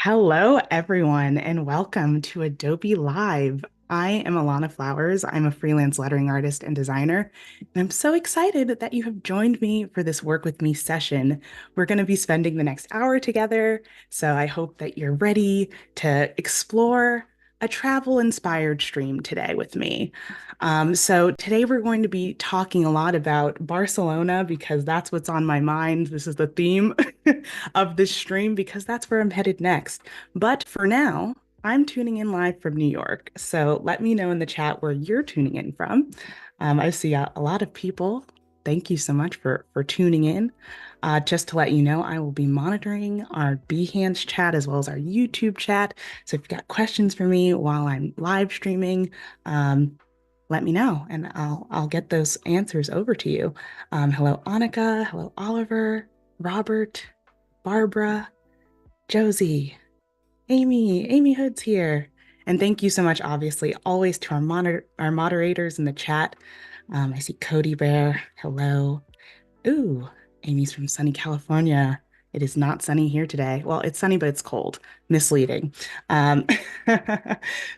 Hello, everyone, and welcome to Adobe Live. I am Alanna Flowers. I'm a freelance lettering artist and designer, and I'm so excited that you have joined me for this Work With Me session. We're going to be spending the next hour together, so I hope that you're ready to explore a travel-inspired stream today with me. So today we're going to be talking a lot about Barcelona because that's what's on my mind. This is the theme of this stream because that's where I'm headed next. But for now, I'm tuning in live from New York. So let me know in the chat where you're tuning in from. I see a lot of people. Thank you so much for tuning in. Just to let you know, I will be monitoring our Behance chat as well as our YouTube chat. So if you've got questions for me while I'm live streaming, let me know and I'll get those answers over to you. Hello, Annika. Hello, Oliver, Robert, Barbara, Josie, Amy Hood's here. And thank you so much, obviously, always to our moderators in the chat. I see Cody Bear. Hello. Ooh, Amy's from sunny California. It is not sunny here today. Well, it's sunny, but it's cold. Misleading. Um,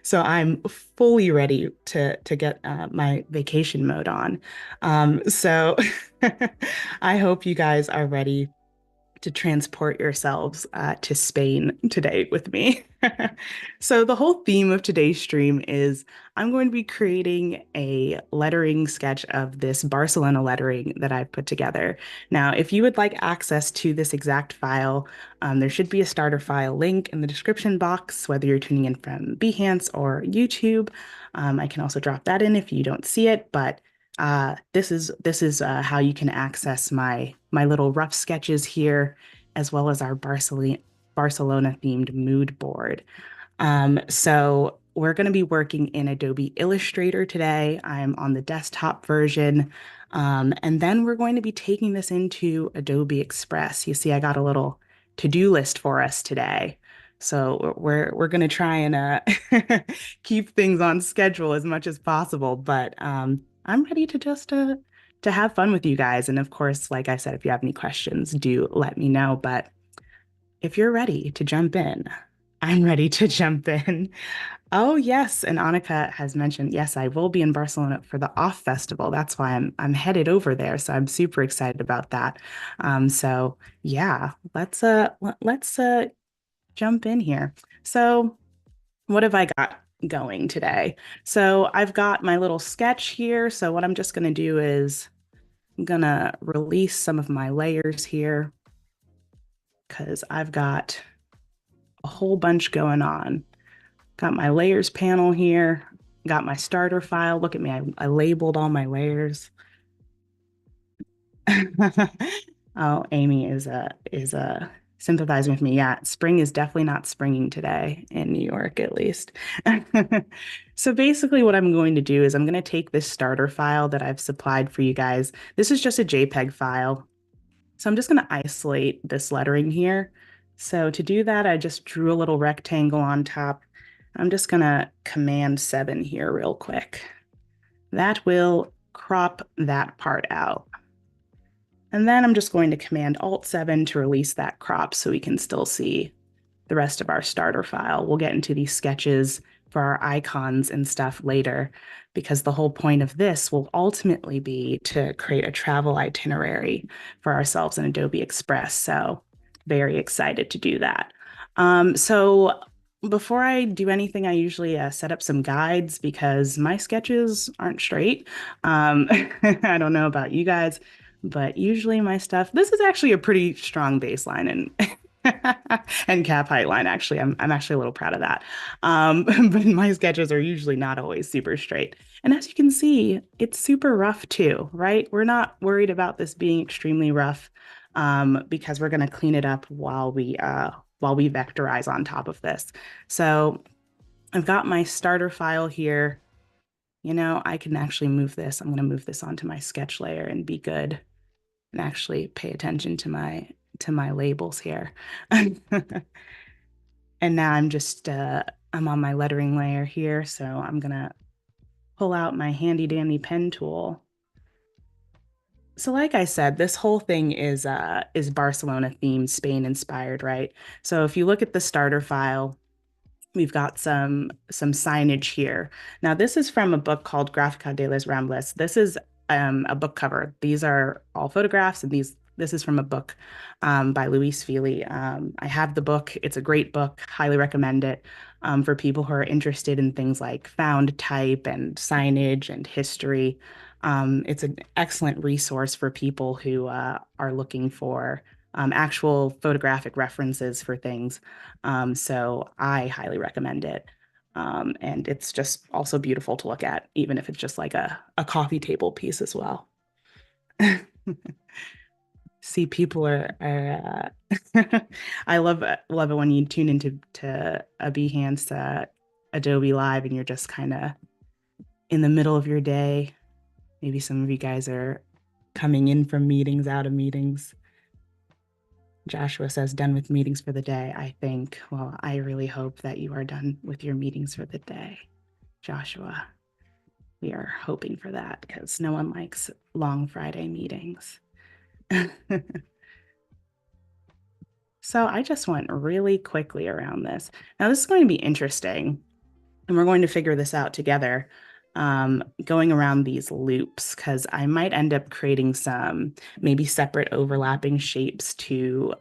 so I'm fully ready to get my vacation mode on. So I hope you guys are ready to transport yourselves to Spain today with me. So, the whole theme of today's stream is I'm going to be creating a lettering sketch of this Barcelona lettering that I've put together. Now, if you would like access to this exact file, there should be a starter file link in the description box, whether you're tuning in from Behance or YouTube. I can also drop that in if you don't see it, but this is how you can access my little rough sketches here, as well as our Barcelona themed mood board. So we're going to be working in Adobe Illustrator today. I'm on the desktop version. And then we're going to be taking this into Adobe Express. You see, I got a little to-do list for us today. So we're going to try and keep things on schedule as much as possible. But I'm ready to just to have fun with you guys. And of course, like I said, if you have any questions, do let me know. But if you're ready to jump in, I'm ready to jump in. Oh, yes. And Annika has mentioned, yes, I will be in Barcelona for the OFFF Festival. That's why I'm headed over there. So I'm super excited about that. So yeah, let's jump in here. So what have I got going today? So I've got my little sketch here. So what I'm just going to do is I'm going to release some of my layers here because I've got a whole bunch going on. Got my layers panel here, got my starter file. Look at me, I labeled all my layers. Oh, Amy is sympathizing with me. Yeah, spring is definitely not springing today in New York, at least. So basically what I'm going to do is I'm going to take this starter file that I've supplied for you guys. This is just a JPEG file. So I'm just going to isolate this lettering here. So to do that, I just drew a little rectangle on top. I'm just going to Command 7 here real quick. That will crop that part out. And then I'm just going to Command Alt 7 to release that crop so we can still see the rest of our starter file. We'll get into these sketches for our icons and stuff later, because the whole point of this will ultimately be to create a travel itinerary for ourselves in Adobe Express. So very excited to do that. So before I do anything, I usually set up some guides because my sketches aren't straight. I don't know about you guys, but usually my stuff, this is actually a pretty strong baseline and cap height line. Actually, I'm actually a little proud of that. But my sketches are usually not always super straight. And as you can see, it's super rough too, right? We're not worried about this being extremely rough because we're going to clean it up while we vectorize on top of this. So I've got my starter file here. You know, I can actually move this. I'm going to move this onto my sketch layer and be good and actually pay attention to my labels here. And now I'm on my lettering layer here, so I'm gonna pull out my handy dandy pen tool. So like I said, this whole thing is Barcelona themed, Spain inspired, right? So if you look at the starter file, we've got some signage here. Now, this is from a book called Gráfica de las Ramblas. This is a book cover. These are all photographs, and this is from a book by Luis Fili. I have the book. It's a great book. Highly recommend it for people who are interested in things like found type and signage and history. It's an excellent resource for people who are looking for actual photographic references for things. So I highly recommend it. And it's just also beautiful to look at, even if it's just like a coffee table piece as well. See, people I love it when you tune into a Behance Adobe Live and you're just kind of in the middle of your day. Maybe some of you guys are coming in from meetings, out of meetings. Joshua says, done with meetings for the day, I think. Well, I really hope that you are done with your meetings for the day, Joshua. We are hoping for that because no one likes long Friday meetings. So I just went really quickly around this. Now, this is going to be interesting, and we're going to figure this out together, going around these loops, because I might end up creating some maybe separate overlapping shapes to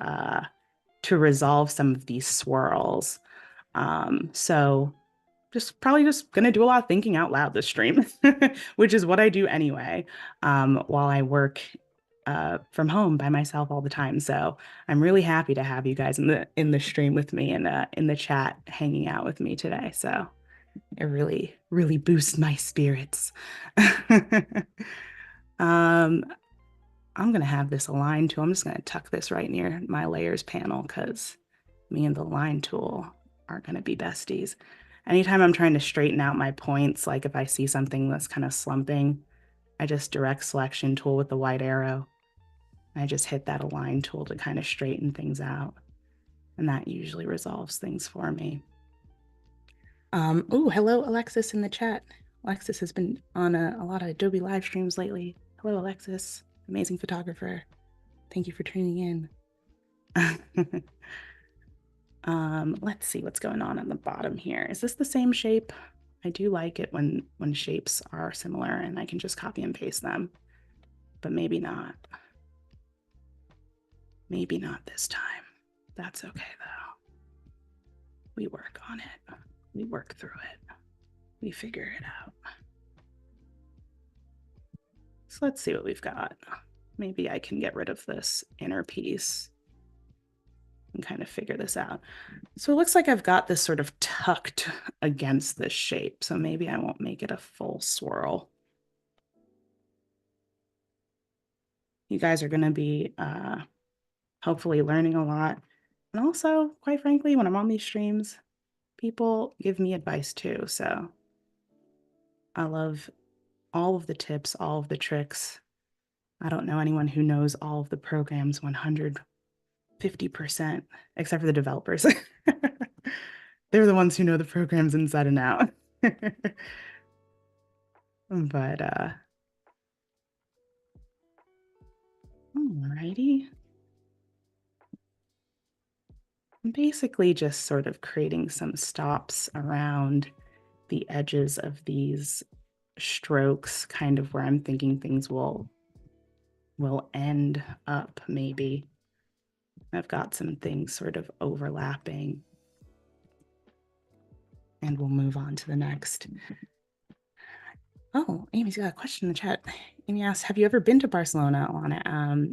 resolve some of these swirls. So probably just gonna do a lot of thinking out loud this stream, which is what I do anyway, while I work from home by myself all the time. So I'm really happy to have you guys in the stream with me and in the chat hanging out with me today. So it really, really boosts my spirits. um, I'm gonna have this align tool. I'm just gonna tuck this right near my layers panel because me and the line tool are gonna be besties. Anytime I'm trying to straighten out my points, like if I see something that's kind of slumping, I just direct selection tool with the white arrow. I just hit that align tool to kind of straighten things out. And that usually resolves things for me. Oh, hello, Alexis in the chat. Alexis has been on a lot of Adobe live streams lately. Hello, Alexis, amazing photographer. Thank you for tuning in. Let's see what's going on the bottom here. Is this the same shape? I do like it when shapes are similar and I can just copy and paste them, but maybe not. Maybe not this time. That's okay though. We work on it. We work through it. We figure it out. So let's see what we've got. Maybe I can get rid of this inner piece and kind of figure this out. So it looks like I've got this sort of tucked against this shape. So maybe I won't make it a full swirl. You guys are going to be hopefully learning a lot. And also, quite frankly, when I'm on these streams, people give me advice too. So I love all of the tips, all of the tricks. I don't know anyone who knows all of the programs 150%, except for the developers. They're the ones who know the programs inside and out. But alrighty. I'm basically just sort of creating some stops around the edges of these strokes, kind of where I'm thinking things will end up maybe. I've got some things sort of overlapping, and we'll move on to the next. Oh, Amy's got a question in the chat. Amy asks, have you ever been to Barcelona, Alanna?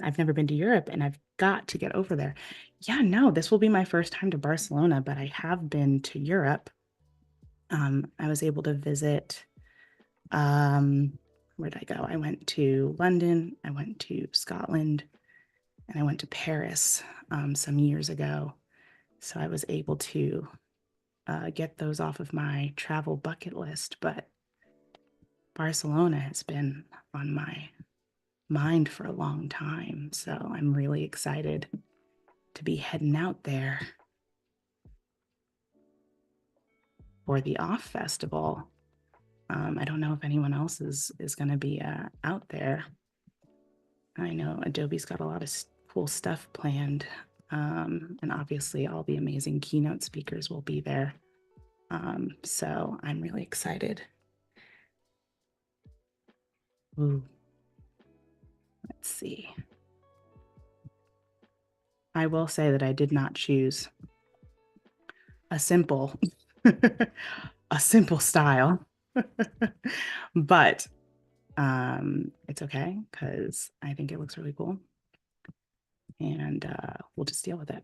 I've never been to Europe and I've got to get over there. Yeah, no, this will be my first time to Barcelona, but I have been to Europe. I was able to visit, where did I go? I went to London, I went to Scotland, and I went to Paris some years ago. So I was able to get those off of my travel bucket list, but Barcelona has been on my mind for a long time. So I'm really excited to be heading out there for the OFFF Festival. I don't know if anyone else is going to be out there. I know Adobe's got a lot of cool stuff planned. And obviously all the amazing keynote speakers will be there. So I'm really excited. Ooh. Let's see. I will say that I did not choose a simple a simple style. But it's okay because I think it looks really cool. And we'll just deal with it.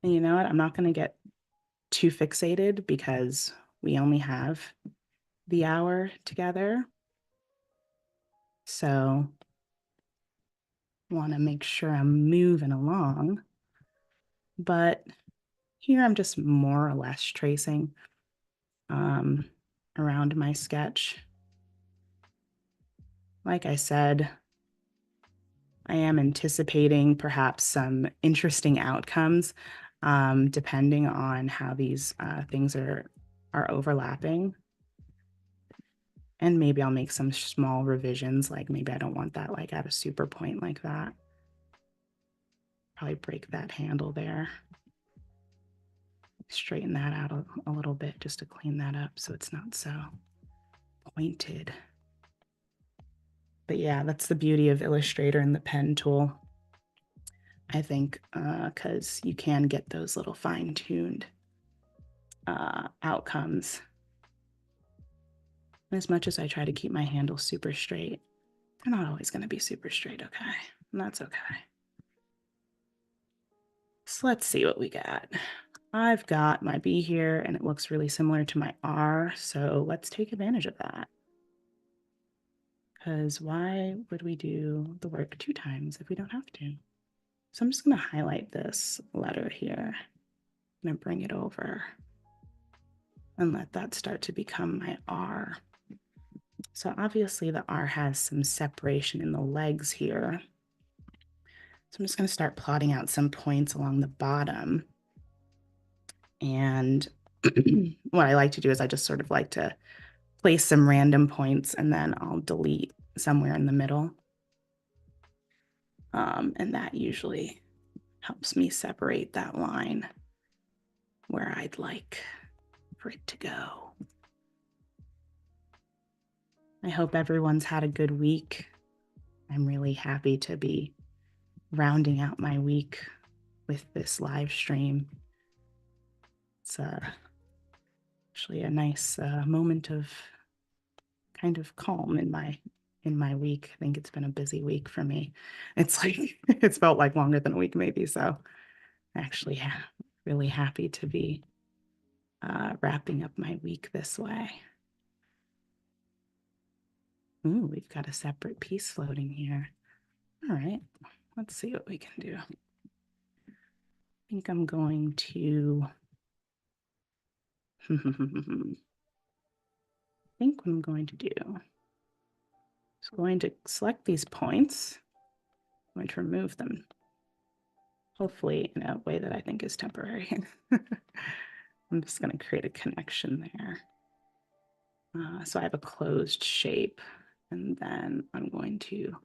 And you know what? I'm not going to get too fixated because we only have the hour together. So want to make sure I'm moving along. But here I'm just more or less tracing around my sketch. Like I said, I am anticipating perhaps some interesting outcomes depending on how these things are overlapping. And maybe I'll make some small revisions, like maybe I don't want that like at a super point like that. Probably break that handle there. Straighten that out a little bit just to clean that up so it's not so pointed. But yeah, that's the beauty of Illustrator and the pen tool, I think, because you can get those little fine-tuned outcomes. And as much as I try to keep my handles super straight, they're not always going to be super straight, okay? And that's okay. So let's see what we got. I've got my B here, and it looks really similar to my R, so let's take advantage of that. Because why would we do the work 2 times if we don't have to? So I'm just going to highlight this letter here. I'm going to bring it over and let that start to become my R. So obviously the R has some separation in the legs here. So I'm just going to start plotting out some points along the bottom. And what I like to do is I just sort of like to place some random points and then I'll delete somewhere in the middle. And that usually helps me separate that line where I'd like for it to go. I hope everyone's had a good week. I'm really happy to be rounding out my week with this live stream. It's actually a nice moment of kind of calm in my week. I think it's been a busy week for me. It's like it's felt like longer than a week maybe. So actually, yeah, really happy to be wrapping up my week this way. Ooh, we've got a separate piece floating here. All right, let's see what we can do. I think I'm going to I think what I'm going to do is going to select these points. I'm going to remove them, hopefully in a way that I think is temporary. I'm just going to create a connection there. So I have a closed shape, and then I'm going to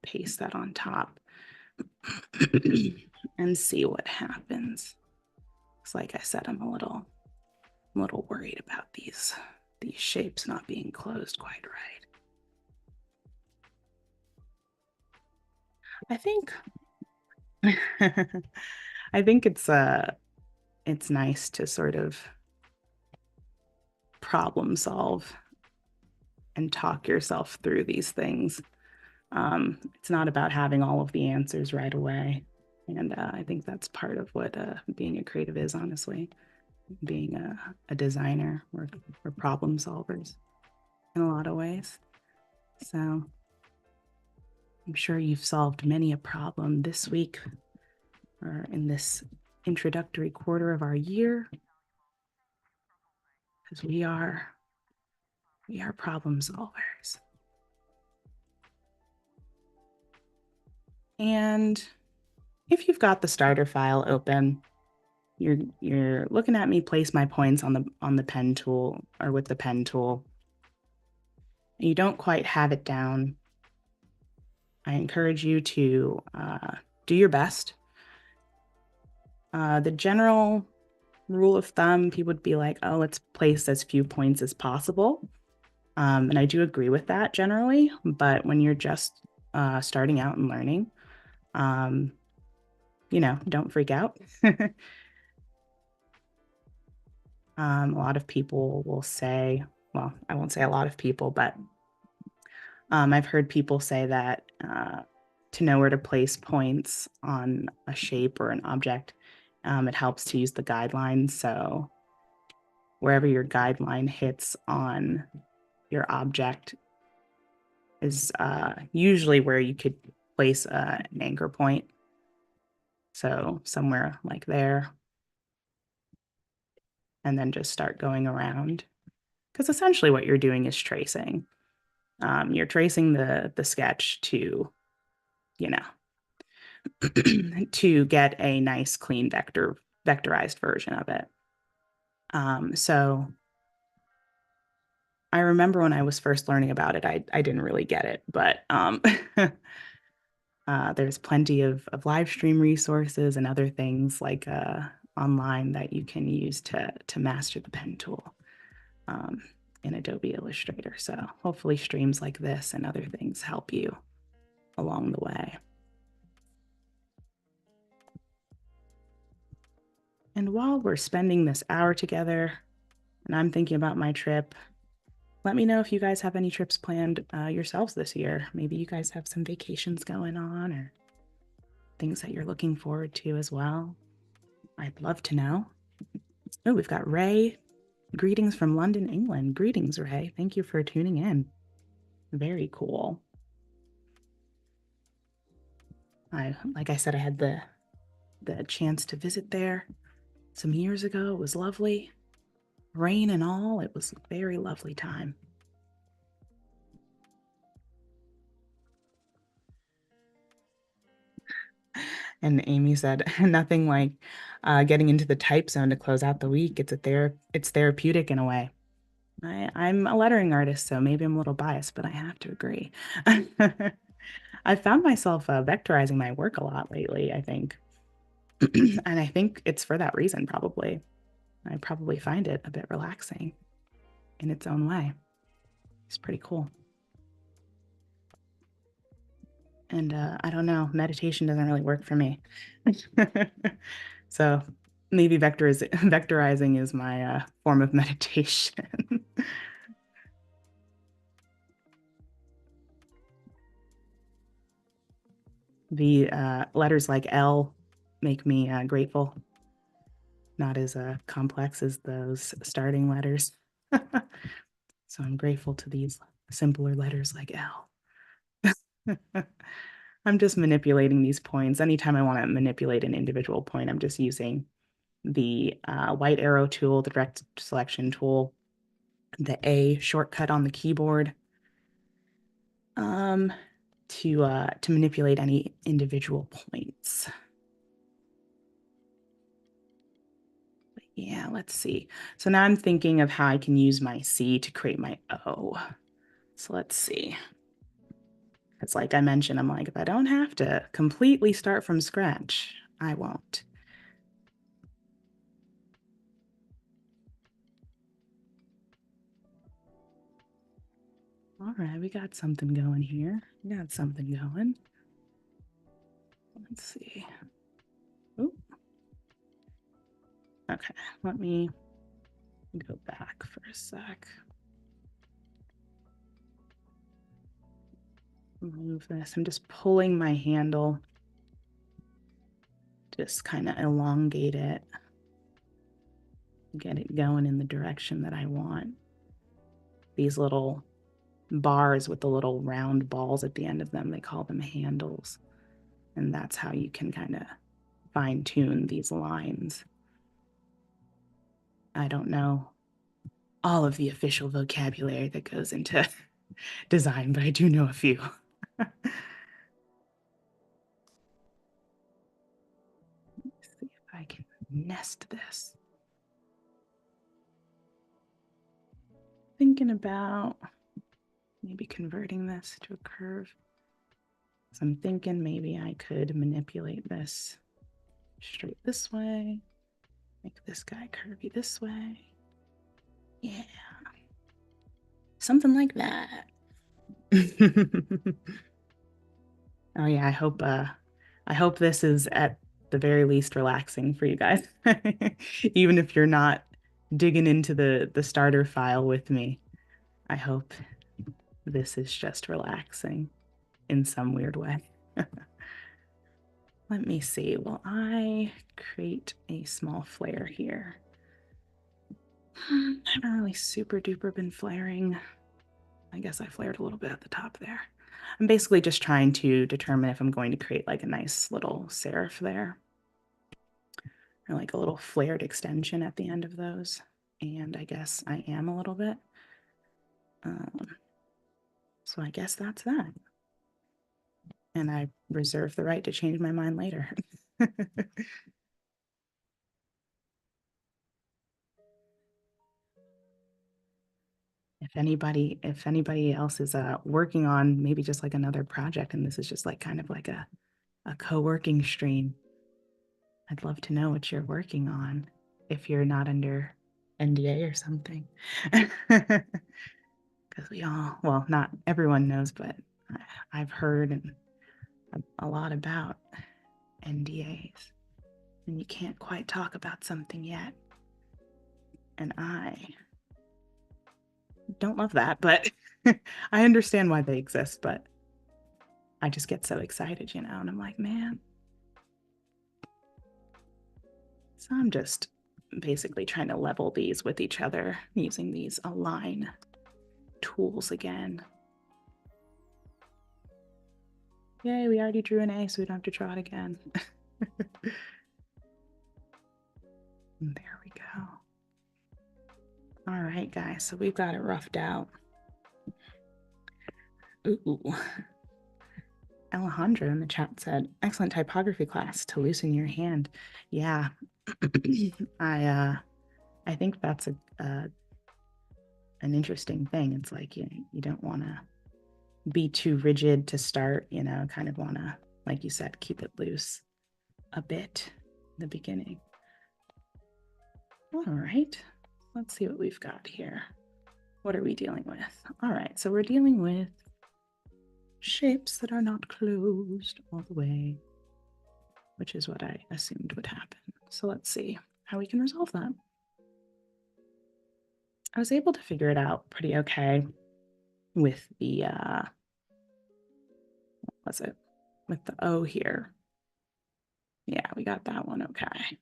paste that on top and see what happens. Because like I said, I'm a little worried about these shapes not being closed quite right. I think I think it's nice to sort of problem solve and talk yourself through these things. It's not about having all of the answers right away. And I think that's part of what being a creative is, honestly. Being a designer, we're problem solvers in a lot of ways. So I'm sure you've solved many a problem this week or in this introductory quarter of our year, because we are problem solvers. And if you've got the starter file open, you're looking at me place my points on the pen tool or with the pen tool. You don't quite have it down. I encourage you to do your best. The general rule of thumb, people would be like, oh, let's place as few points as possible. And I do agree with that generally, but when you're just starting out and learning, don't freak out. A lot of people will say, well, I won't say a lot of people, but I've heard people say that to know where to place points on a shape or an object, it helps to use the guidelines. So wherever your guideline hits on your object is usually where you could place an anchor point. So somewhere like there, and then just start going around. Because essentially what you're doing is tracing. You're tracing the sketch to, you know, to get a nice clean vectorized version of it. So I remember when I was first learning about it, I didn't really get it, but there's plenty of live stream resources and other things like online that you can use to master the pen tool in Adobe Illustrator. So hopefully streams like this and other things help you along the way. And while we're spending this hour together and I'm thinking about my trip, let me know if you guys have any trips planned yourselves this year. Maybe you guys have some vacations going on or things that you're looking forward to as well. I'd love to know. Oh, we've got Ray. Greetings from London, England. Greetings, Ray. Thank you for tuning in. Very cool. Like I said, I had the chance to visit there some years ago. It was lovely. Rain and all. It was a very lovely time. And Amy said, nothing like getting into the type zone to close out the week. It's therapeutic in a way. I'm a lettering artist, so maybe I'm a little biased, but I have to agree. I found myself vectorizing my work a lot lately, I think. And I think it's for that reason, probably. I probably find it a bit relaxing in its own way. It's pretty cool. And I don't know, meditation doesn't really work for me. So maybe vectorizing is my form of meditation. The letters like L make me grateful, not as complex as those starting letters. So I'm grateful to these simpler letters like L. I'm just manipulating these points. Anytime I want to manipulate an individual point, I'm just using the white arrow tool, the direct selection tool, the A shortcut on the keyboard to manipulate any individual points. But yeah, let's see. So now I'm thinking of how I can use my C to create my O. So let's see. It's like I mentioned, I'm like, if I don't have to completely start from scratch, I won't. All right, we got something going here. We got something going. Let's see. Ooh. Okay, let me go back for a sec. Move this. I'm just pulling my handle. Just kind of elongate it. Get it going in the direction that I want. These little bars with the little round balls at the end of them, they call them handles. And that's how you can kind of fine tune these lines. I don't know all of the official vocabulary that goes into design, but I do know a few. Let's see if I can nest this. Thinking about maybe converting this to a curve. So I'm thinking maybe I could manipulate this straight this way, make this guy curvy this way. Yeah, something like that. Oh yeah, I hope this is at the very least relaxing for you guys. Even if you're not digging into the starter file with me, I hope this is just relaxing in some weird way. Let me see. Will I create a small flare here? I haven't really super duper been flaring. I guess I flared a little bit at the top there. I'm basically just trying to determine if I'm going to create like a nice little serif there, or like a little flared extension at the end of those. And I guess I am a little bit. So I guess that's that. And I reserve the right to change my mind later. If anybody else is working on maybe just like another project, and this is just like kind of like a co-working stream, I'd love to know what you're working on if you're not under NDA or something. Because we all, well, not everyone knows, but I've heard a lot about NDAs, and you can't quite talk about something yet. And I don't love that, but I understand why they exist, but I just get so excited, and I'm like, man. So I'm just basically trying to level these with each other using these align tools again. Yay, we already drew an A, so we don't have to draw it again. There we go. All right, guys, so we've got it roughed out. Ooh. Alejandra in the chat said, excellent typography class to loosen your hand. Yeah, I think that's an interesting thing. It's like you don't want to be too rigid to start, kind of want to, like you said, keep it loose a bit in the beginning. All right, let's see what we've got here. What are we dealing with? All right, so we're dealing with shapes that are not closed all the way, which is what I assumed would happen. So let's see how we can resolve that. I was able to figure it out pretty okay with the, what's it? With the O here. Yeah, we got that one okay.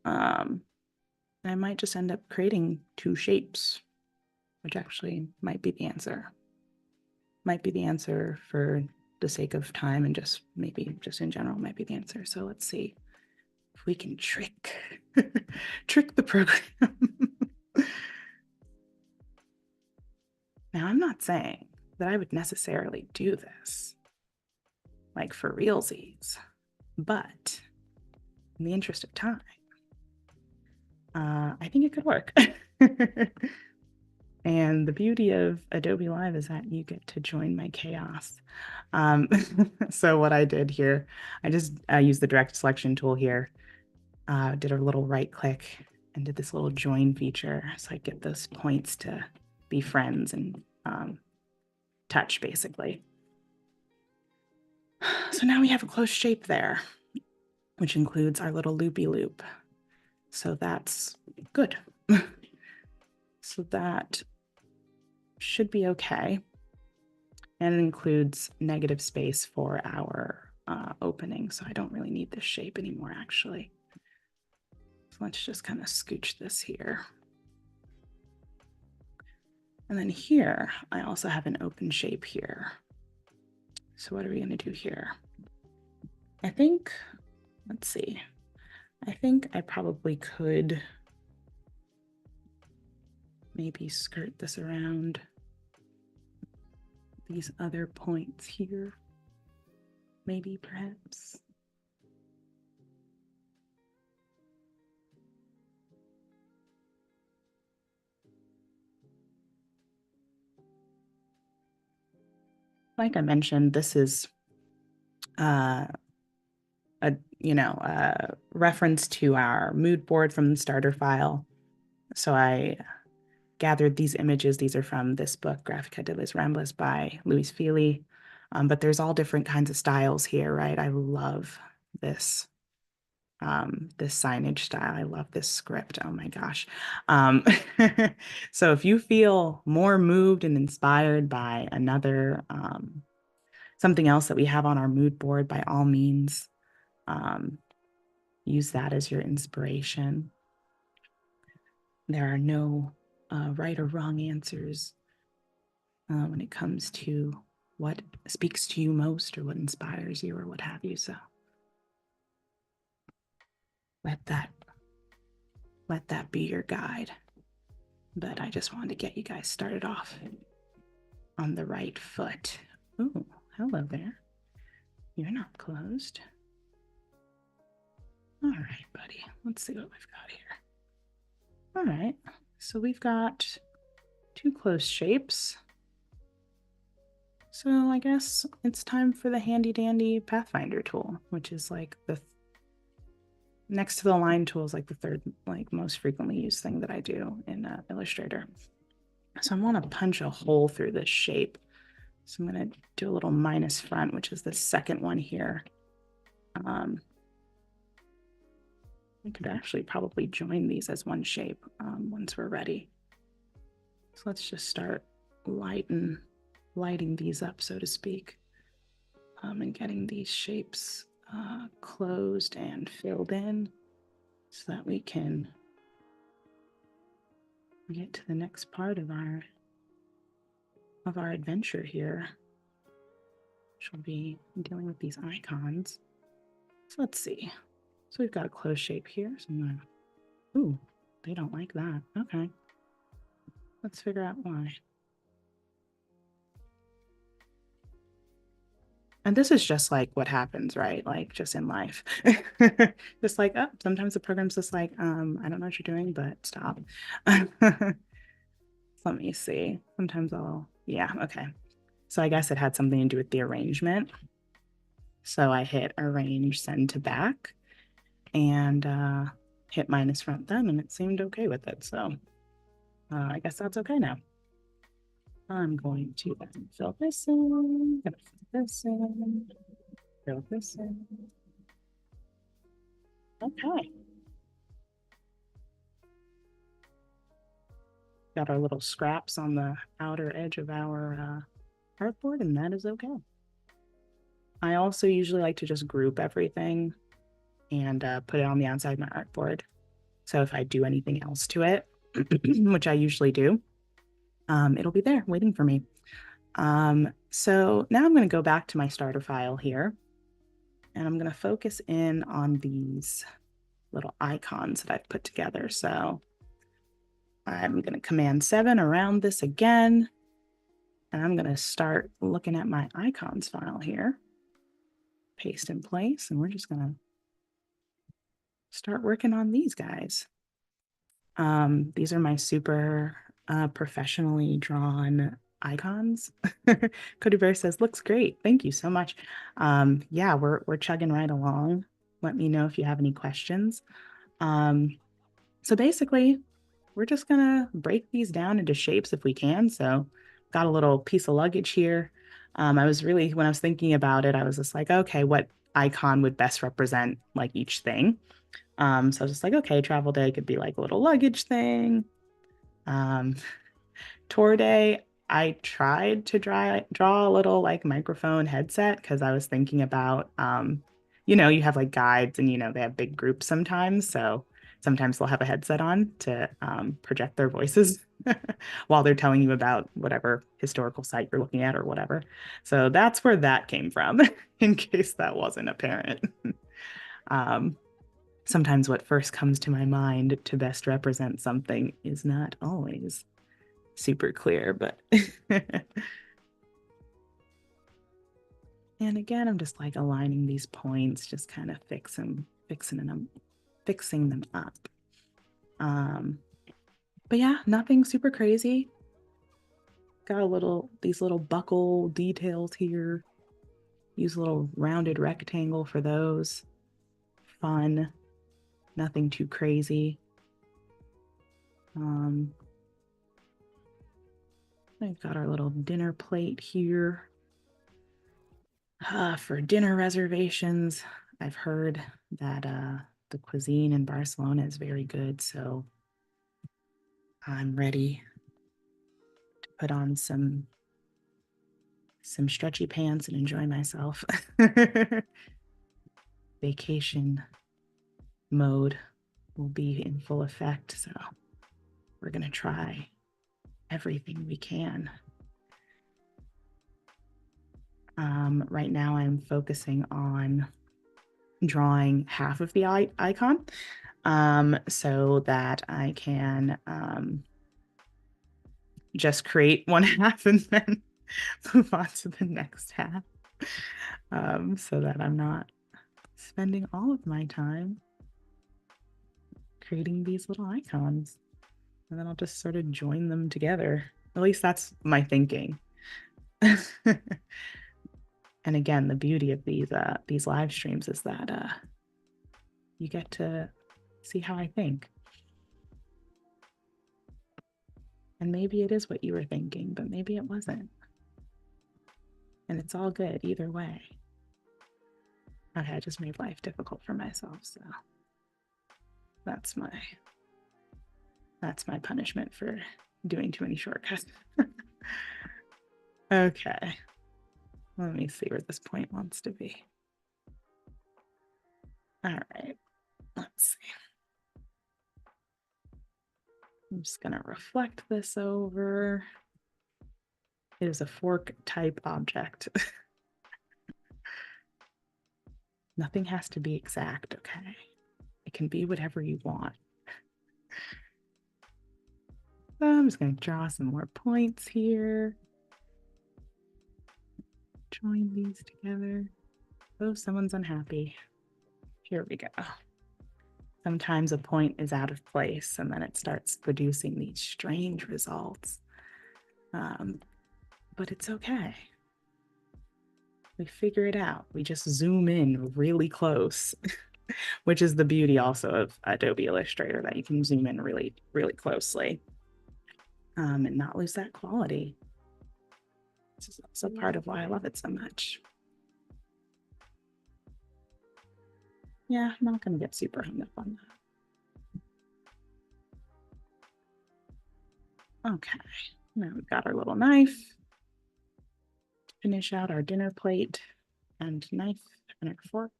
I might just end up creating two shapes, which actually might be the answer. Might be the answer for the sake of time, and just maybe just in general might be the answer. So let's see if we can trick the program. Now, I'm not saying that I would necessarily do this like for realsies, but in the interest of time, I think it could work. And the beauty of Adobe Live is that you get to join my chaos. So what I did here, I just used the direct selection tool here, did a little right click and did this little join feature. So I get those points to be friends and touch basically. So now we have a close shape there, which includes our little loopy loop. So that's good. So that should be okay. And it includes negative space for our opening. So I don't really need this shape anymore, actually. So let's just kind of scooch this here. And then here, I also have an open shape here. So what are we going to do here? I think, let's see. I think I probably could maybe skirt this around these other points here. Maybe, perhaps. Like I mentioned, this is uh, a reference to our mood board from the starter file. So I gathered these images. These are from this book, Graphica de las Ramblas by Luis Fili. But there's all different kinds of styles here, right? I love this this signage style. I love this script. Oh my gosh. Um, so if you feel more moved and inspired by another something else that we have on our mood board, by all means, use that as your inspiration. There are no right or wrong answers when it comes to what speaks to you most or what inspires you or what have you. So let that be your guide. But I just wanted to get you guys started off on the right foot. Ooh, hello there. You're not closed. All right, buddy. Let's see what we've got here. All right, so we've got two closed shapes. So I guess it's time for the handy dandy Pathfinder tool, which is like the next to the line tool is like the third like most frequently used thing that I do in Illustrator. So I want to punch a hole through this shape. So I'm going to do a little minus front, which is the second one here. We could actually probably join these as one shape once we're ready. So let's just start lighting these up, so to speak, and getting these shapes closed and filled in so that we can get to the next part of our adventure here, which will be dealing with these icons. So let's see. So we've got a closed shape here. So I'm gonna, ooh, they don't like that. Okay. Let's figure out why. And this is just like what happens, right? Like just in life. Just like, oh, sometimes the program's just like, I don't know what you're doing, but stop. Let me see. Sometimes yeah, okay. So I guess it had something to do with the arrangement. So I hit arrange, send to back, and hit minus front then, and it seemed okay with it. So I guess that's okay now. I'm going to fill this in, gonna fill this in, fill this in. Okay. Got our little scraps on the outer edge of our artboard, and that is okay. I also usually like to just group everything and put it on the outside of my artboard. So if I do anything else to it, which I usually do, it'll be there waiting for me. So now I'm going to go back to my starter file here, and I'm going to focus in on these little icons that I've put together. So I'm going to Command 7 around this again, and I'm going to start looking at my icons file here, paste in place, and we're just going to start working on these guys. These are my super professionally drawn icons. Cody Bear says, looks great. Thank you so much. Yeah, we're chugging right along. Let me know if you have any questions. So basically, we're just gonna break these down into shapes if we can. So got a little piece of luggage here. When I was thinking about it, I was just like, okay, what icon would best represent like each thing? So I was just like, okay, travel day could be like a little luggage thing. Tour day, I tried to draw a little like microphone headset because I was thinking about, you have like guides and, they have big groups sometimes. So sometimes they'll have a headset on to project their voices while they're telling you about whatever historical site you're looking at or whatever. So that's where that came from, in case that wasn't apparent. Sometimes what first comes to my mind to best represent something is not always super clear, but and again, I'm just like aligning these points, just kind of fixing them up. But yeah, nothing super crazy. Got these little buckle details here. use a little rounded rectangle for those. Fun, nothing too crazy. We've got our little dinner plate here. For dinner reservations, I've heard that the cuisine in Barcelona is very good, so I'm ready to put on some stretchy pants and enjoy myself. Vacation mode will be in full effect, so we're gonna try everything we can. Right now I'm focusing on drawing half of the icon so that I can just create one half and then move on to the next half so that I'm not spending all of my time creating these little icons. And then I'll just sort of join them together. At least that's my thinking. And again, the beauty of these live streams is that you get to see how I think. And maybe it is what you were thinking, but maybe it wasn't. And it's all good either way. Okay, I just made life difficult for myself, so that's my punishment for doing too many shortcuts. Okay. Let me see where this point wants to be. All right, let's see. I'm just gonna reflect this over. It is a fork type object. Nothing has to be exact, okay? It can be whatever you want. So I'm just gonna draw some more points here. Join these together. Oh, someone's unhappy. Here we go. Sometimes a point is out of place and then it starts producing these strange results. But it's okay. We figure it out. We just zoom in really close, which is the beauty also of Adobe Illustrator, that you can zoom in really, really closely and not lose that quality. This is also part of why I love it so much. Yeah, I'm not going to get super hung up on that. Okay, now we've got our little knife. Finish out our dinner plate and knife and our fork.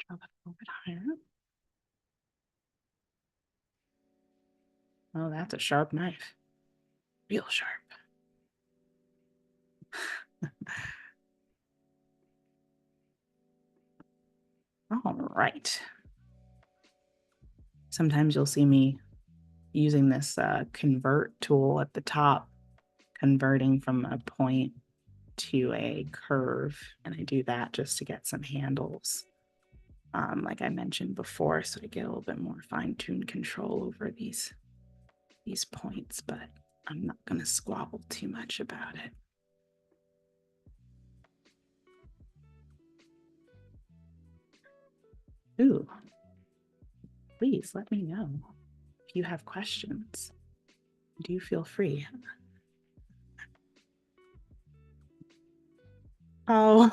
Draw that a little bit higher. Oh, that's a sharp knife. Real sharp. All right. Sometimes you'll see me using this convert tool at the top, converting from a point to a curve. And I do that just to get some handles, like I mentioned before, so I get a little bit more fine-tuned control over these points, but I'm not going to squabble too much about it. Ooh, please let me know if you have questions. Do feel free. Oh,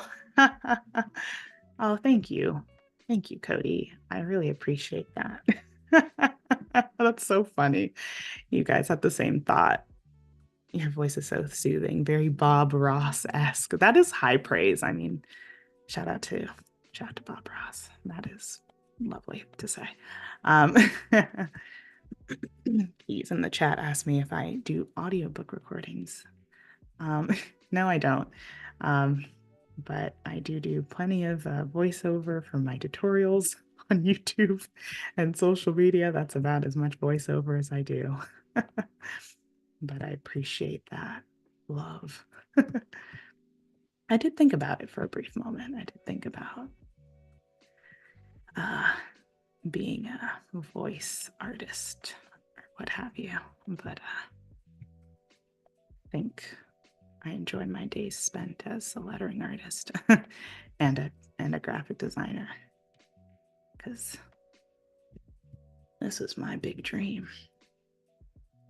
oh, thank you. Thank you, Cody. I really appreciate that. That's so funny. You guys have the same thought. Your voice is so soothing, very Bob Ross-esque. That is high praise. I mean, shout out to Bob Ross. That is lovely to say. He's in the chat asked me if I do audiobook recordings. No, I don't. But I do plenty of voiceover for my tutorials on YouTube and social media. That's about as much voiceover as I do. But I appreciate that love. I did think about it for a brief moment. I did think about being a voice artist or what have you. But think I enjoy my days spent as a lettering artist and a graphic designer, because this is my big dream.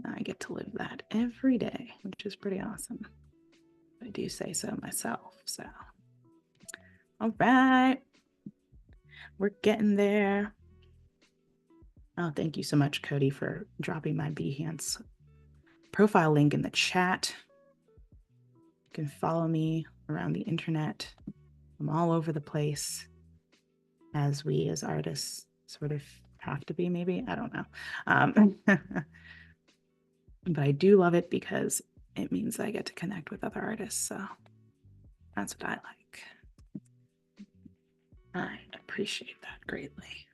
I get to live that every day, which is pretty awesome. I do say so myself. So, all right, we're getting there. Oh, thank you so much, Cody, for dropping my Behance profile link in the chat. You can follow me around the internet. I'm all over the place, as we as artists sort of have to be, maybe. I don't know. But I do love it because it means I get to connect with other artists. So that's what I like. I appreciate that greatly.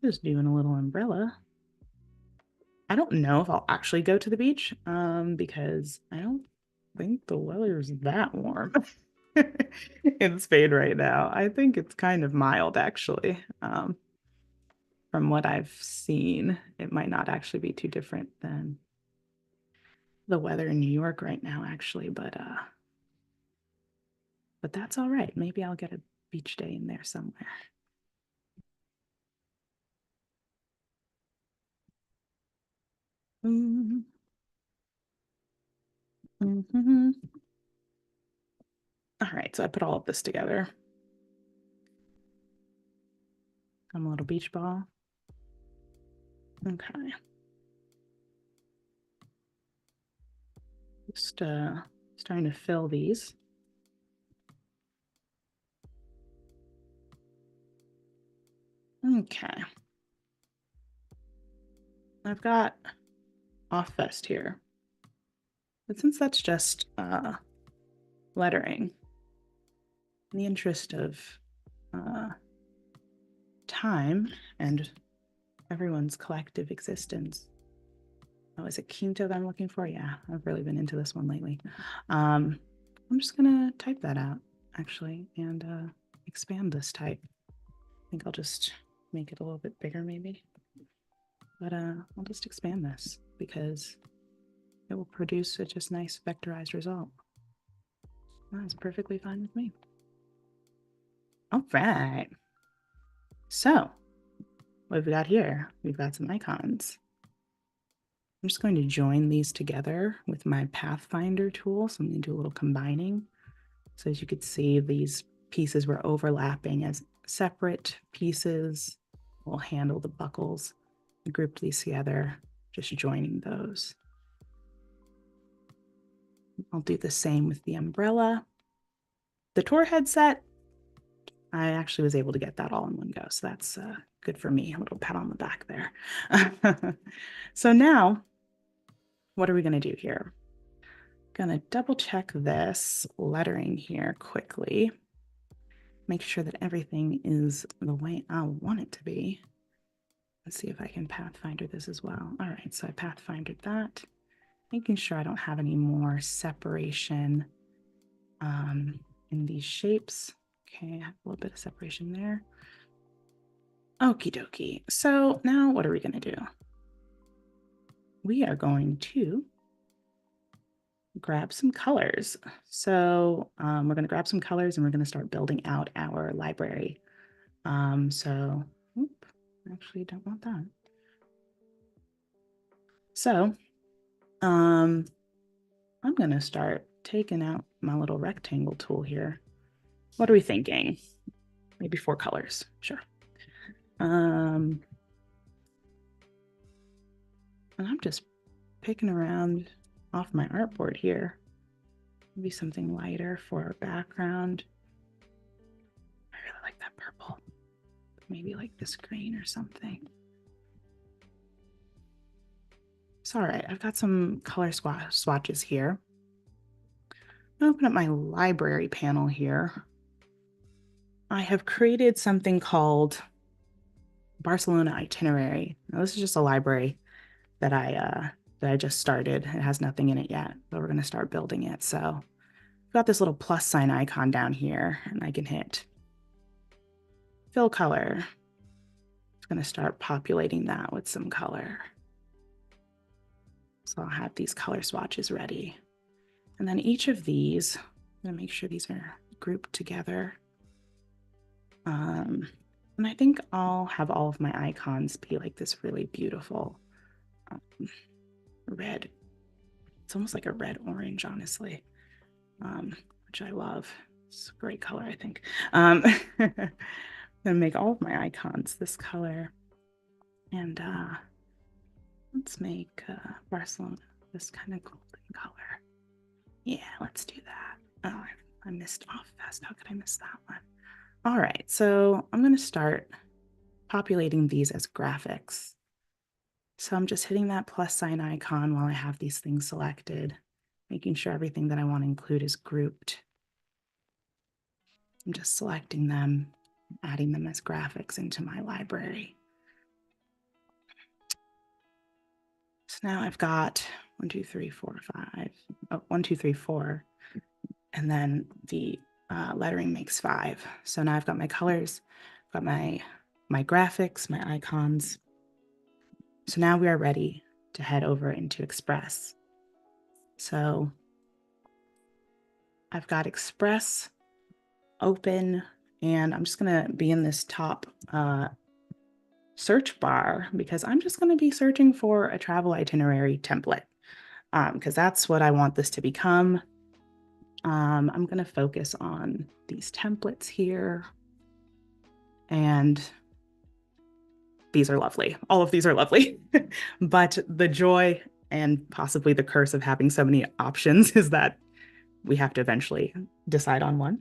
Just doing a little umbrella. I don't know if I'll actually go to the beach because I don't think the weather's that warm in Spain right now. I think it's kind of mild, actually. From what I've seen, it might not actually be too different than the weather in New York right now, actually, but that's all right. Maybe I'll get a beach day in there somewhere. Mm-hmm. Mm-hmm. All right, so I put all of this together. I'm a little beach ball. Okay. Just starting to fill these. Okay. I've got Off Fest here. But since that's just lettering, in the interest of time and everyone's collective existence. Oh, is it Quinto that I'm looking for? Yeah, I've really been into this one lately. I'm just gonna type that out, actually, and expand this type. I think I'll just make it a little bit bigger, maybe. But I'll just expand this because it will produce a just nice vectorized result. That's perfectly fine with me. All right. So what have we got here? We've got some icons. I'm just going to join these together with my Pathfinder tool. So I'm going to do a little combining. So as you could see, these pieces were overlapping as separate pieces. We'll handle the buckles. I grouped these together, just joining those. I'll do the same with the umbrella. The tour headset, I actually was able to get that all in one go. So that's good for me. A little pat on the back there. So now, what are we going to do here? Gonna double check this lettering here quickly. Make sure that everything is the way I want it to be. Let's see if I can Pathfinder this as well. All right, so I Pathfindered that. Making sure I don't have any more separation in these shapes. Okay, I have a little bit of separation there. Okie dokie. So now what are we gonna do? We are going to grab some colors. So we're going to grab some colors and we're going to start building out our library. Actually don't want that. So I'm going to start taking out my little rectangle tool here. What are we thinking? Maybe 4 colors. Sure. And I'm just picking around off my artboard here. Maybe something lighter for our background. I really like that purple. Maybe like this green or something. It's all right. I've got some color swatches here. I'll open up my library panel here. I have created something called Barcelona Itinerary. Now, this is just a library that I just started. It has nothing in it yet, but we're going to start building it. So I've got this little plus sign icon down here, and I can hit fill color. It's going to start populating that with some color. So I'll have these color swatches ready. And then each of these, I'm gonna make sure these are grouped together. And I think I'll have all of my icons be like this really beautiful red. It's almost like a red orange, honestly, which I love. It's a great color, I think. I'm gonna make all of my icons this color. And let's make Barcelona this kind of golden color. Yeah, let's do that. Oh, I missed OFFF. How could I miss that one? All right, so I'm going to start populating these as graphics. So I'm just hitting that plus sign icon while I have these things selected, making sure everything that I want to include is grouped. I'm just selecting them, adding them as graphics into my library. So now I've got 1, 2, 3, 4, 5. Oh, 1, 2, 3, 4. And then the lettering makes 5. So now I've got my colors, I've got my graphics, my icons. So now we are ready to head over into Express. So I've got Express open, and I'm just gonna be in this top search bar because I'm just gonna be searching for a travel itinerary template because that's what I want this to become. I'm gonna focus on these templates here, and these are lovely. All of these are lovely, but the joy and possibly the curse of having so many options is that we have to eventually decide on one.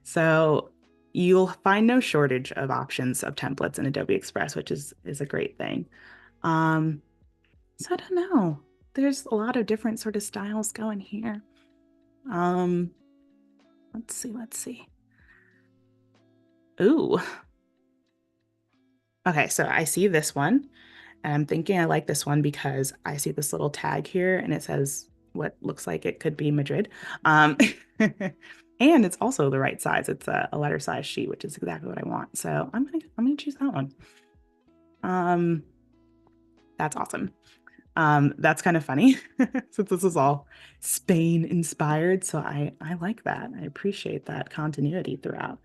So you'll find no shortage of options of templates in Adobe Express, which is a great thing. So I don't know. There's a lot of different sort of styles going here. Let's see. Ooh. Okay, so I see this one, and I'm thinking I like this one because I see this little tag here, and it says what looks like it could be Madrid. And it's also the right size. It's a letter size sheet, which is exactly what I want. So I'm gonna choose that one. That's awesome. That's kind of funny since this is all Spain inspired. So I like that. I appreciate that continuity throughout.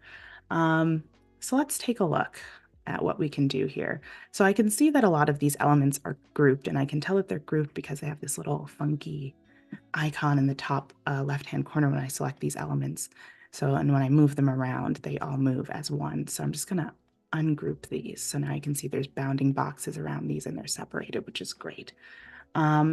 So let's take a look at what we can do here. So I can see that a lot of these elements are grouped, and I can tell that they're grouped because they have this little funky icon in the top left-hand corner when I select these elements. So, and when I move them around, they all move as one. So I'm just gonna ungroup these. So now you can see there's bounding boxes around these and they're separated, which is great. So I'm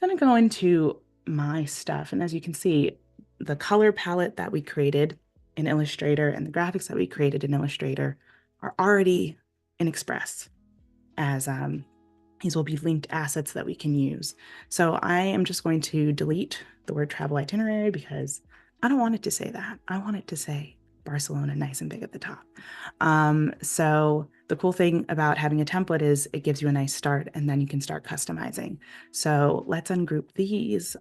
gonna go into my stuff. And as you can see, the color palette that we created in Illustrator and the graphics that we created in Illustrator are already in Express as these will be linked assets that we can use. So I am just going to delete the word travel itinerary because I don't want it to say that. I want it to say Barcelona nice and big at the top. So the cool thing about having a template is it gives you a nice start and then you can start customizing. So let's ungroup these.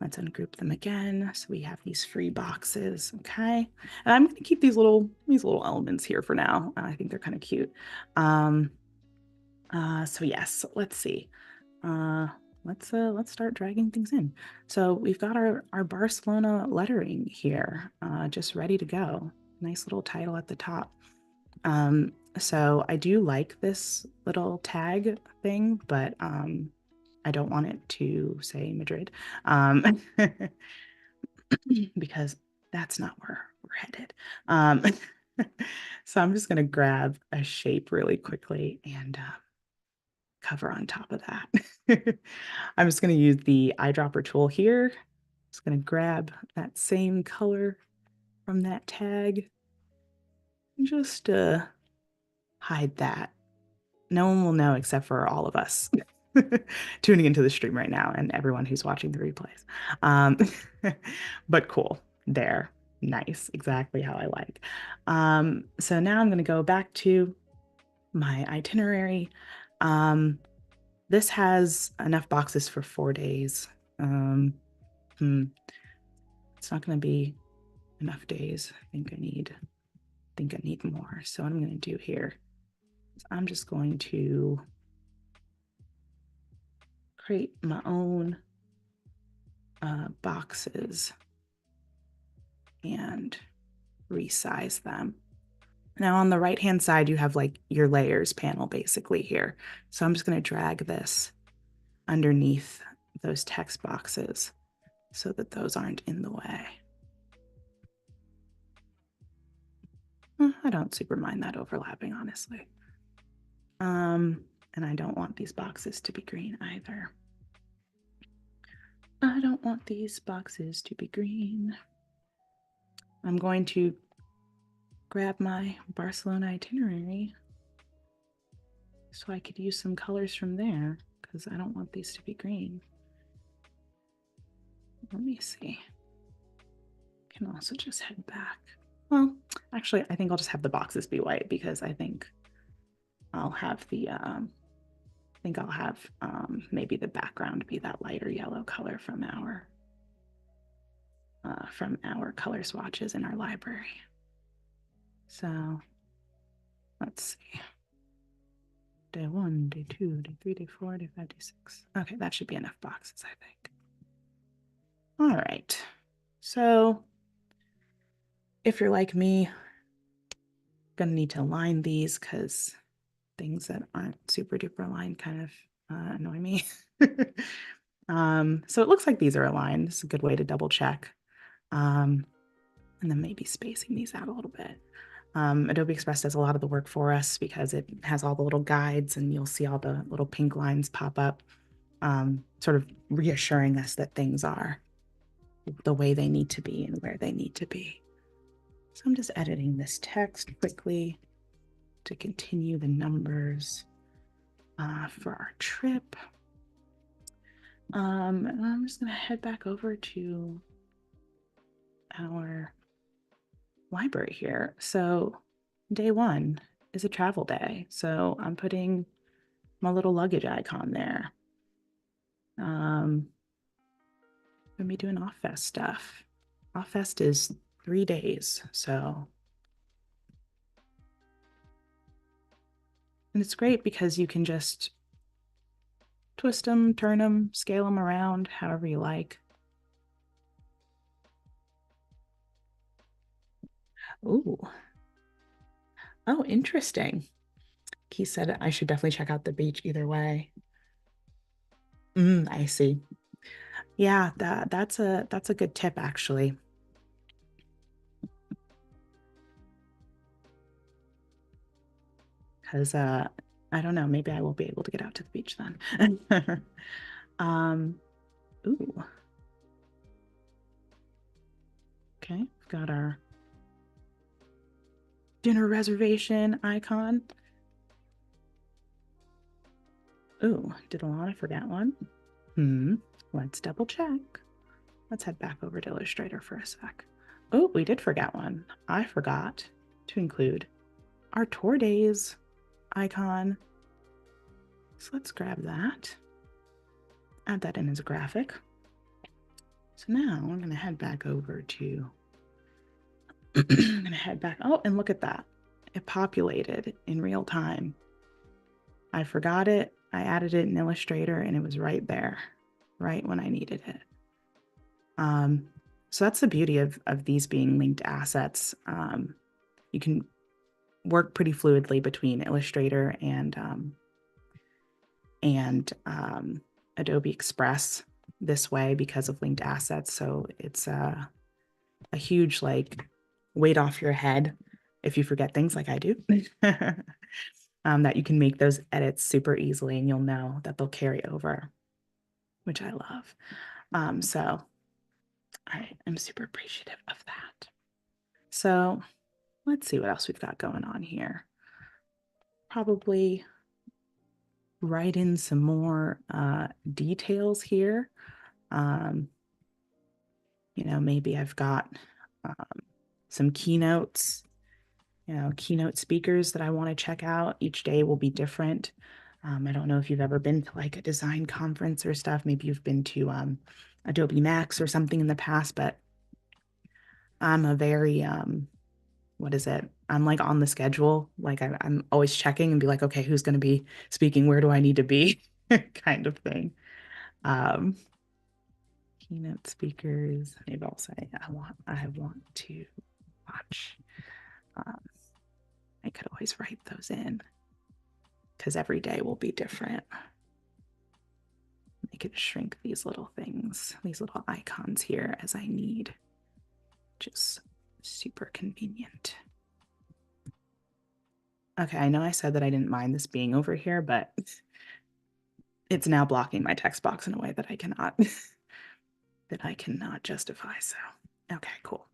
Let's ungroup them again. So we have these free boxes, okay? And I'm gonna keep these little elements here for now. I think they're kind of cute. So yes, let's see. Let's start dragging things in. So we've got our Barcelona lettering here, just ready to go. Nice little title at the top. So I do like this little tag thing, but I don't want it to say Madrid, because that's not where we're headed. So I'm just gonna grab a shape really quickly and cover on top of that. I'm just going to use the eyedropper tool here. Just going to grab that same color from that tag and just hide that. No one will know except for all of us tuning into the stream right now and everyone who's watching the replays. But cool. There. Nice. Exactly how I like. So now I'm going to go back to my itinerary. This has enough boxes for 4 days. It's not going to be enough days. I think I need more. So what I'm going to do here I'm just going to create my own boxes and resize them. Now on the right-hand side, you have like your layers panel basically here. So I'm just going to drag this underneath those text boxes so that those aren't in the way. I don't super mind that overlapping, honestly. And I don't want these boxes to be green either. I don't want these boxes to be green. I'm going to grab my Barcelona itinerary so I could use some colors from there because I don't want these to be green. Let me see. Can also just head back. Well, actually, I think I'll just have the boxes be white because I think I'll have the maybe the background be that lighter yellow color from our color swatches in our library. So let's see. Day 1, day 2, day 3, day 4, day 5, day 6. Okay, that should be enough boxes, I think. All right. So if you're like me, gonna need to align these because things that aren't super duper aligned kind of annoy me. So it looks like these are aligned. This is a good way to double check. And then maybe spacing these out a little bit. Adobe Express does a lot of the work for us because it has all the little guides and you'll see all the little pink lines pop up, sort of reassuring us that things are the way they need to be and where they need to be. So I'm just editing this text quickly to continue the numbers for our trip. And I'm just going to head back over to our library here. So day 1 is a travel day. So I'm putting my little luggage icon there. I'm going to be doing OFFF stuff. OFFF is 3 days. So, and it's great because you can just twist them, turn them, scale them around, however you like. Ooh. Oh, interesting. He said I should definitely check out the beach either way. I see. Yeah, that's a good tip actually. Because I don't know, maybe I will be able to get out to the beach then. Ooh. Okay, we've got our dinner reservation icon. Ooh, did Alanna forget one? Let's double check. Let's head back over to Illustrator for a sec. Oh, we did forget one. I forgot to include our tour days icon. So let's grab that. Add that in as a graphic. So now I'm going to head back over to, I'm going to head back. Oh, and look at that. It populated in real time. I forgot it. I added it in Illustrator and it was right there, right when I needed it. So that's the beauty of these being linked assets. You can work pretty fluidly between Illustrator and Adobe Express this way because of linked assets. So it's a huge like weight off your head if you forget things like I do. That you can make those edits super easily and you'll know that they'll carry over, which I love. So I am super appreciative of that. So let's see what else we've got going on here. Probably write in some more details here. You know, maybe I've got some keynotes, you know, keynote speakers that I want to check out. Each day will be different. I don't know if you've ever been to like a design conference or stuff. Maybe you've been to Adobe Max or something in the past, but I'm a very, I'm like on the schedule. Like I'm always checking and be like, okay, who's going to be speaking? Where do I need to be? Kind of thing. Um, Keynote speakers. Maybe I'll say I want to watch. Um, I could always write those in because every day will be different. I could shrink these little things, these little icons here as I need. Just super convenient. Okay, I know I said that I didn't mind this being over here, but it's now blocking my text box in a way that I cannot that I cannot justify. So, okay, cool.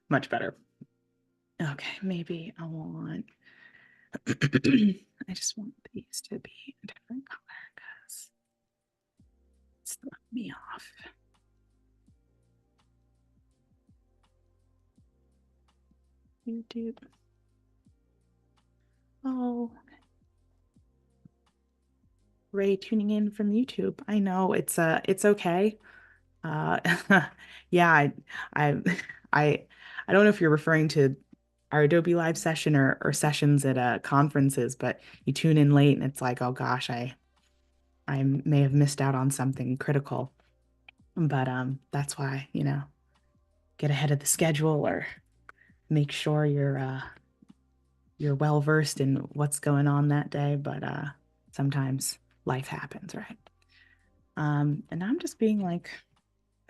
Much better. Okay, maybe I want I just want these to be a different color because it's throwing me off. YouTube. Oh, Ray tuning in from YouTube. I know it's okay. Uh yeah, I I I don't know if you're referring to our Adobe Live session or sessions at conferences, but you tune in late and it's like, oh gosh, I may have missed out on something critical. But that's why, get ahead of the schedule or make sure you're well versed in what's going on that day. But sometimes life happens, right? And I'm just being like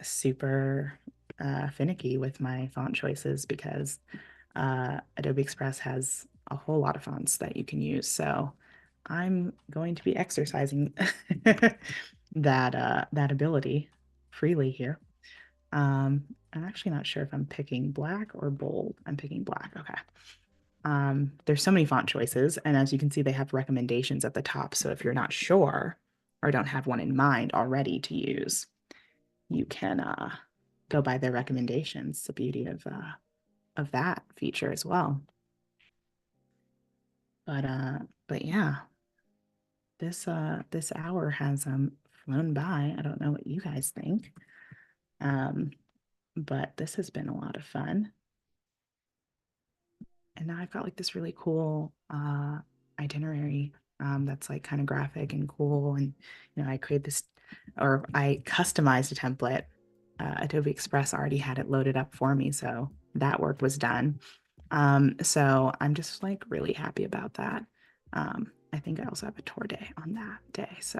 super finicky with my font choices because Adobe Express has a whole lot of fonts that you can use. So I'm going to be exercising that ability freely here. I'm actually not sure if I'm picking black or bold. I'm picking black. Okay. There's so many font choices, and as you can see, they have recommendations at the top. So if you're not sure or don't have one in mind already to use, you can go by their recommendations. It's the beauty of that feature as well. But yeah, this hour has flown by. I don't know what you guys think. Um, but this has been a lot of fun. And now I've got like this really cool itinerary that's like kind of graphic and cool. And I create this or I customized a template. Adobe Express already had it loaded up for me, so that work was done. So I'm just like really happy about that. I think I also have a tour day on that day. So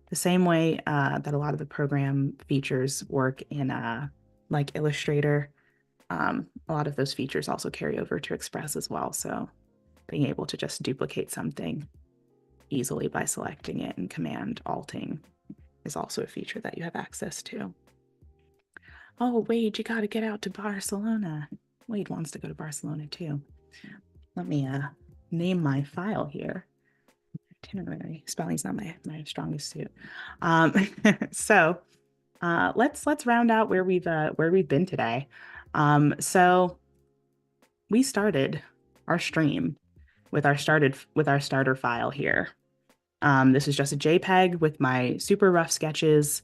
the same way that a lot of the program features work in like Illustrator, a lot of those features also carry over to Express as well. So being able to just duplicate something easily by selecting it and Command Alting is also a feature that you have access to. Oh, Wade, you got to get out to Barcelona. Wade wants to go to Barcelona too. Let me name my file here. Itinerary. Spelling's not my strongest suit. So let's round out where we've been today. So we started our stream with our starter file here. This is just a JPEG with my super rough sketches.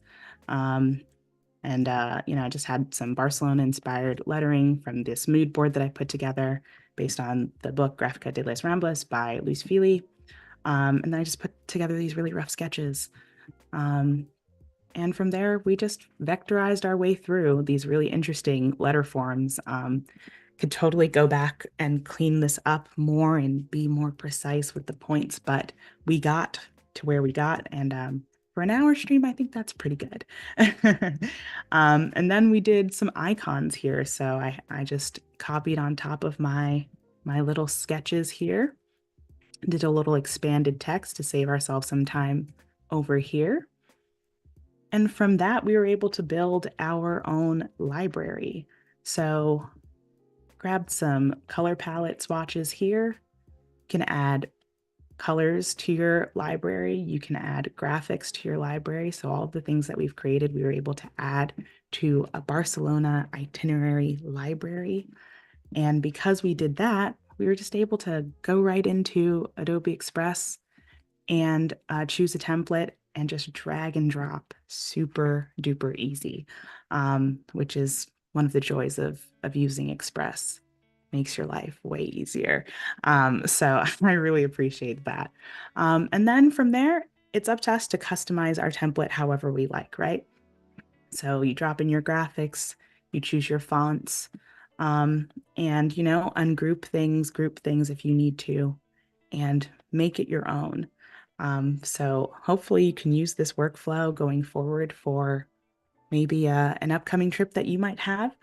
And I just had some Barcelona inspired lettering from this mood board that I put together based on the book Gráfica de las Ramblas by Luis Fili. And then I just put together these really rough sketches. And from there, we just vectorized our way through these really interesting letter forms. Could totally go back and clean this up more and be more precise with the points, but we got to where we got. And for an hour stream, I think that's pretty good. And then we did some icons here. So I just copied on top of my little sketches here, did a little expanded text to save ourselves some time over here. And from that, we were able to build our own library. So grabbed some color palette swatches here. You can add colors to your library. You can add graphics to your library. So all of the things that we've created, we were able to add to a Barcelona itinerary library. And because we did that, we were just able to go right into Adobe Express and choose a template and just drag and drop super duper easy, which is one of the joys of using Express. Makes your life way easier. So I really appreciate that. And then from there, it's up to us to customize our template however we like, right? So you drop in your graphics, you choose your fonts, and ungroup things, group things if you need to, and make it your own. So hopefully you can use this workflow going forward for maybe an upcoming trip that you might have.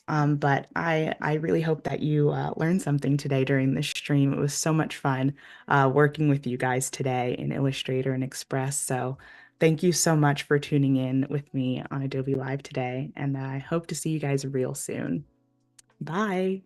But I really hope that you learned something today during this stream. It was so much fun working with you guys today in Illustrator and Express. So thank you so much for tuning in with me on Adobe Live today, and I hope to see you guys real soon. Bye.